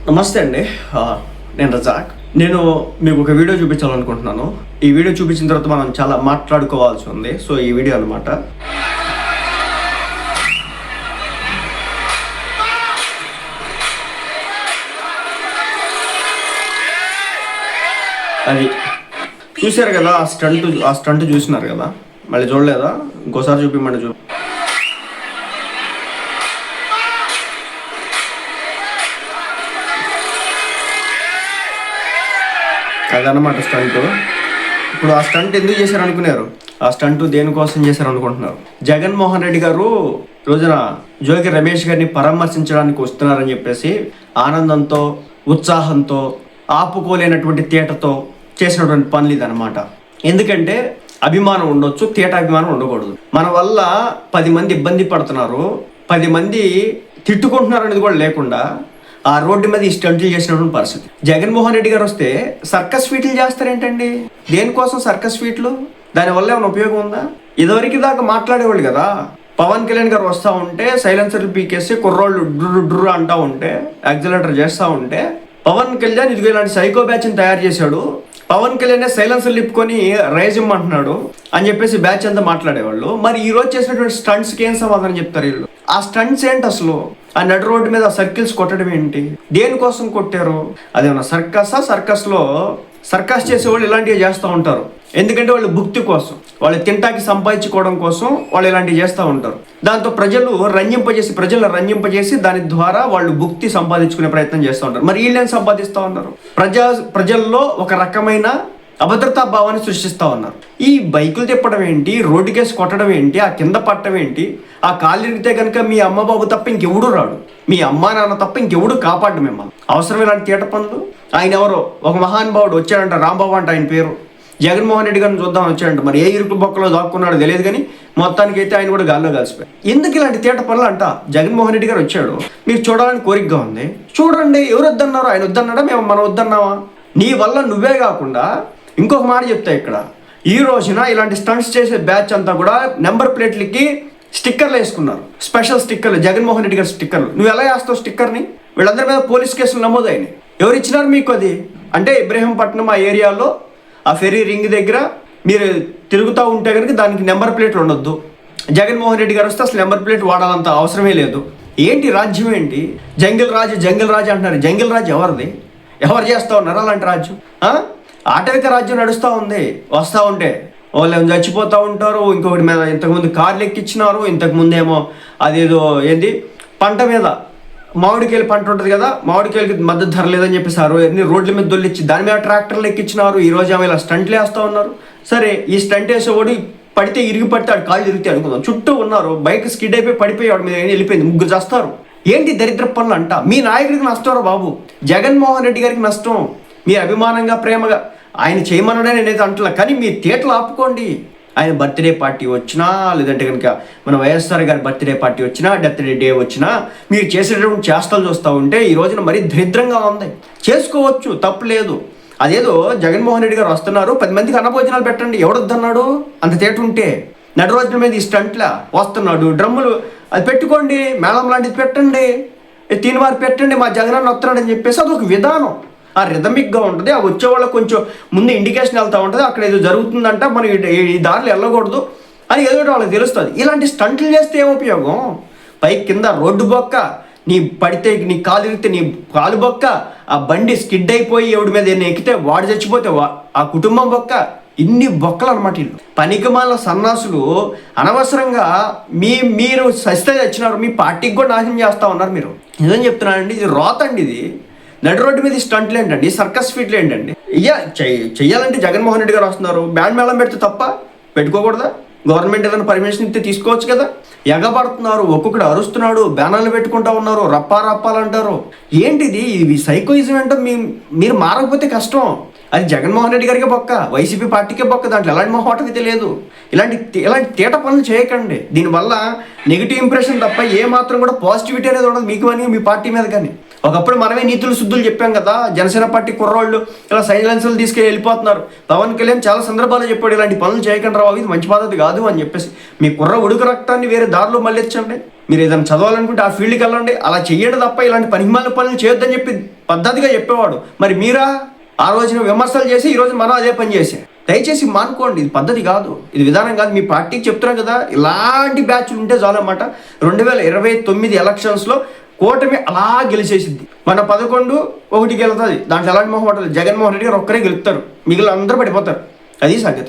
నమస్తే అండి. నేను రజాక్. నేను మీకు ఒక వీడియో చూపించాలనుకుంటున్నాను. ఈ వీడియో చూపించిన తర్వాత మనం చాలా మాట్లాడుకోవాల్సి ఉంది. సో ఈ వీడియో అనమాట. అది చూశారు కదా, ఆ స్టంట్ చూసినారు కదా, మళ్ళీ చూడలేదా? ఇంకోసారి చూపిమండి. అదనమాట స్టంట్. ఇప్పుడు ఆ స్టంట్ ఎందుకు చేశారు అనుకున్నారు? ఆ స్టంట్ దేనికోసం చేశారు అనుకుంటున్నారు? జగన్మోహన్ రెడ్డి గారు రోజున జోగి రమేష్ గారిని పరామర్శించడానికి వస్తున్నారని చెప్పేసి ఆనందంతో, ఉత్సాహంతో, ఆపుకోలేనటువంటి తేటతో చేసినటువంటి పనులు ఇదనమాట. ఎందుకంటే అభిమానం ఉండొచ్చు, తేట అభిమానం ఉండకూడదు. మన వల్ల 10 మంది ఇబ్బంది పడుతున్నారు, 10 మంది తిట్టుకుంటున్నారు అనేది కూడా లేకుండా ఆ రోడ్డు మీద ఈ స్టంట్లు చేసినటువంటి పరిస్థితి. జగన్మోహన్ రెడ్డి గారు వస్తే సర్కస్ ఫీట్లు చేస్తారేంటండి? దేనికోసం సర్కస్ ఫీట్లు? దానివల్ల ఏమైనా ఉపయోగం ఉందా? ఇదివరకు దాకా మాట్లాడేవాళ్ళు కదా. పవన్ కళ్యాణ్ గారు వస్తూ ఉంటే సైలెన్సర్లు పీకేసి కుర్రోళ్ళు డ్రు అంటూ ఉంటే, యాక్సిలేటర్ చేస్తూ ఉంటే, పవన్ కళ్యాణ్ ఇదిగో ఇలాంటి సైకో బ్యాచ్ని తయారు చేశాడు, పవన్ కళ్యాణ్ సైలెన్సర్ లిప్పుకొని రైజ్ ఇమ్మంటున్నాడు అని చెప్పేసి బ్యాచ్ అంతా మాట్లాడేవాళ్ళు. మరి ఈ రోజు చేసినటువంటి స్టంట్స్కి ఏం సమాధానం చెప్తారు వీళ్ళు? ఆ స్టంట్స్ ఏంటి అసలు? ఆ నడు రోడ్డు మీద సర్కిల్స్ కొట్టడం ఏంటి? దేనికోసం కొట్టారు? అదేమన్నా సర్కస్లో సర్కస్ చేసేవాళ్ళు ఇలాంటివి చేస్తూ ఉంటారు. ఎందుకంటే వాళ్ళు భుక్తి కోసం, వాళ్ళు తింటాకి సంపాదించుకోవడం కోసం వాళ్ళు ఇలాంటివి చేస్తూ ఉంటారు. దాంతో ప్రజలను రంజింపజేసి దాని ద్వారా వాళ్ళు భుక్తి సంపాదించుకునే ప్రయత్నం చేస్తూ ఉంటారు. మరి వీళ్ళేం సంపాదిస్తూ ఉన్నారు? ప్రజల్లో ఒక రకమైన అభద్రతా భావాన్ని సృష్టిస్తూ ఉన్నారు. ఈ బైకులు తిప్పడం ఏంటి, రోడ్డు కేసు కొట్టడం ఏంటి, ఆ కింద పట్టడం ఏంటి? ఆ కాళ్ళు ఇరిగితే కనుక మీ అమ్మ బాబు తప్ప ఇంకెవడు రాడు, మీ అమ్మా నాన్న తప్ప ఇంకెవడు కాపాడు మిమ్మల్ని. అవసరం ఇలాంటి తీట పనులు? ఆయన ఎవరో ఒక మహానుభావుడు వచ్చాడంట, రాంబాబు అంట ఆయన పేరు. జగన్మోహన్ రెడ్డి గారిని చూద్దామని వచ్చాడంట. మరి ఏ ఇరుకు బొక్కలో దాక్కున్నాడో తెలియదు, కానీ మొత్తానికి అయితే ఆయన కూడా గాల్లో కలిసిపోయాడు. ఎందుకు ఇలాంటి తీట పనులు అంట? జగన్మోహన్ రెడ్డి గారు వచ్చాడు, మీరు చూడాలని కోరికగా ఉంది, చూడండి. ఎవరు వద్దన్నారు? ఆయన వద్దన్నాడా? మనం వద్దన్నావా? నీ వల్ల నువ్వే కాకుండా ఇంకొక మాట చెప్తా ఇక్కడ, ఈ రోజున ఇలాంటి స్టంట్స్ చేసే బ్యాచ్ అంతా కూడా నెంబర్ ప్లేట్లకి స్టిక్కర్లు వేసుకున్నారు, స్పెషల్ స్టిక్కర్లు, జగన్మోహన్ రెడ్డి గారి స్టిక్కర్లు. నువ్వు ఎలా వేస్తావు స్టిక్కర్ని? వీళ్ళందరి మీద పోలీస్ కేసులు నమోదైనాయి. ఎవరు ఇచ్చినారు మీకు అది? అంటే ఇబ్రహీంపట్నం ఆ ఏరియాలో ఆ ఫెరీ రింగ్ దగ్గర మీరు తిరుగుతూ ఉంటే కనుక దానికి నెంబర్ ప్లేట్లు ఉండొద్దు. జగన్మోహన్ రెడ్డి గారు వస్తే అసలు నెంబర్ ప్లేట్ వాడాలంత అవసరమే లేదు. ఏంటి రాజ్యం ఏంటి? జంగిల్ రాజు అంటున్నారు. జంగిల్ రాజు ఎవరిది? ఎవరు చేస్తూ ఉన్నారు అలాంటి రాజ్యం? ఆటవిక రాజ్యం నడుస్తూ ఉంది. వస్తూ ఉంటే వాళ్ళు చచ్చిపోతూ ఉంటారు. ఇంకొకటి మీద ఇంతకుముందు కార్లు ఎక్కించినారు, ఇంతకుముందేమో అదేదో ఏంది పంట మీద మామిడికాయలు పంట ఉంటుంది కదా, మామిడికాయలకి మద్దతు ధర లేదని చెప్పేసి అన్ని రోడ్ల మీద దొల్లిచ్చి దాని మీద ట్రాక్టర్లు ఎక్కించినారు. ఈ రోజు ఆమె ఇలా స్టంట్లు వేస్తూ ఉన్నారు. సరే, ఈ స్టంట్ వేసేవాడు పడితే పడితే ఆడు కాళ్ళు ఇరిగితే అనుకుందాం, చుట్టూ ఉన్నారు, బైక్ స్కిడ్ అయిపోయి పడిపోయి వాడి మీద వెళ్ళిపోయింది, 3 చేస్తారు. ఏంటి దరిద్ర పనులు అంట? మీ నాయకుడికి నష్టం బాబు, జగన్మోహన్ రెడ్డి గారికి నష్టం. మీ అభిమానంగా ప్రేమగా ఆయన చేయమనడే నేనైతే అంటలా, కానీ మీ తీటలు ఆపుకోండి. ఆయన బర్త్డే పార్టీ వచ్చినా, లేదంటే కనుక మన వైఎస్ఆర్ గారి బర్త్డే పార్టీ వచ్చినా, డెత్ డే వచ్చినా మీరు చేసేటటువంటి చేష్టలు చూస్తూ ఉంటే ఈ రోజున మరీ దరిద్రంగా ఉంది. చేసుకోవచ్చు, తప్పు లేదు. అదేదో జగన్మోహన్ రెడ్డి గారు వస్తున్నారు, 10 మందికి అన్నభోజనాలు పెట్టండి, ఎవడొద్దన్నాడు? అంత తేట ఉంటే నడు రోజుల మీద ఈ స్టంట్లా వస్తున్నాడు, డ్రమ్ములు అది పెట్టుకోండి, మేళం లాంటిది పెట్టండి, తినివారు పెట్టండి, మా జగనన్న వస్తున్నాడు అని చెప్పేసి అదొక విధానం. ఆ రిథమిక్గా ఉంటుంది. ఆ వచ్చేవాళ్ళకి కొంచెం ముందు ఇండికేషన్ వెళ్తూ ఉంటుంది, అక్కడ ఏదో జరుగుతుందంట, మనం ఈ దారిలో వెళ్ళకూడదు అని ఏదో వాళ్ళకి తెలుస్తుంది. ఇలాంటి స్టంట్లు చేస్తే ఏం ఉపయోగం? పైకి కింద రోడ్డు బొక్క, నీ పడితే నీ కాలు ఇరిగితే నీ కాలు బొక్క, ఆ బండి స్కిడ్ అయిపోయి ఎవడి మీద ఎక్కితే వాడు చచ్చిపోతే ఆ కుటుంబం బొక్క. ఇన్ని బొక్కలు అనమాట వీళ్ళు. పనికిమాల సన్నాసులు అనవసరంగా మీరు సస్తే వచ్చినారు, మీ పార్టీకి కూడా నాశనం చేస్తూ ఉన్నారు. మీరు నిజం చెప్తున్నానండి, ఇది రోత అండి. ఇది నడి రోడ్డు మీద స్టంట్లు ఏంటండి? సర్కస్ ఫీట్లు ఏంటండి? చెయ్యాలంటే జగన్మోహన్ రెడ్డి గారు వస్తున్నారు, బ్యాండ్ మేళం పెడితే తప్ప పెట్టుకోకూడదా? గవర్నమెంట్ ఏదైనా పర్మిషన్ ఇస్తే తీసుకోవచ్చు కదా. ఎగబడుతున్నారు, ఒక్కొక్కడు అరుస్తున్నాడు, బ్యానర్లు పెట్టుకుంటా ఉన్నారు, రప్పాలంటారు. ఏంటిది? ఇవి సైకోయిజం ఏంటో మీరు మారకపోతే కష్టం. అది జగన్మోహన్ రెడ్డి గారికే బొక్క, వైసీపీ పార్టీకే బొక్క, దాంట్లో ఎలాంటి మొహమాటం అయితే లేదు. ఇలాంటి తీట పనులు చేయకండి. దీనివల్ల నెగిటివ్ ఇంప్రెషన్ తప్ప ఏ మాత్రం కూడా పాజిటివిటీ అనేది ఉండదు మీకు కానీ మీ పార్టీ మీద కానీ. ఒకప్పుడు మనమే నీతులు శుద్ధులు చెప్పాం కదా, జనసేన పార్టీ కుర్రోళ్ళు ఇలా సైలెన్సర్లు తీసుకెళ్ళి వెళ్ళిపోతున్నారు. పవన్ కళ్యాణ్ చాలా సందర్భాల్లో చెప్పాడు, ఇలాంటి పనులు చేయకండి రావు, ఇది మంచి పద్ధతి కాదు అని చెప్పేసి. మీ కుర్ర ఉడుకు రక్తాన్ని వేరే దారిలో మళ్ళించండి. మీరు ఏదైనా చదవాలనుకుంటే ఆ ఫీల్డ్కి వెళ్ళండి, అలా చెయ్యండి తప్ప ఇలాంటి పనిమాల పనులు చేయొద్దని చెప్పి పద్ధతిగా చెప్పేవాడు. మరి మీరా ఆ రోజున విమర్శలు చేసి ఈ రోజు మనం అదే పని చేసే. దయచేసి మానుకోండి, ఇది పద్ధతి కాదు, ఇది విధానం కాదు. మీ పార్టీకి చెప్తున్నాం కదా, ఇలాంటి బ్యాచ్లు ఉంటే చాలన్నమాట. 2029 ఎలక్షన్స్లో కూటమి అలా గెలిచేసింది. మన 11-1 గెలుతుంది, దాంట్లో ఎలాంటి మొహమాటలు. జగన్మోహన్ రెడ్డి గారు ఒక్కరే గెలుపుతారు, మిగిలిన అందరూ పడిపోతారు. అది సంగతి.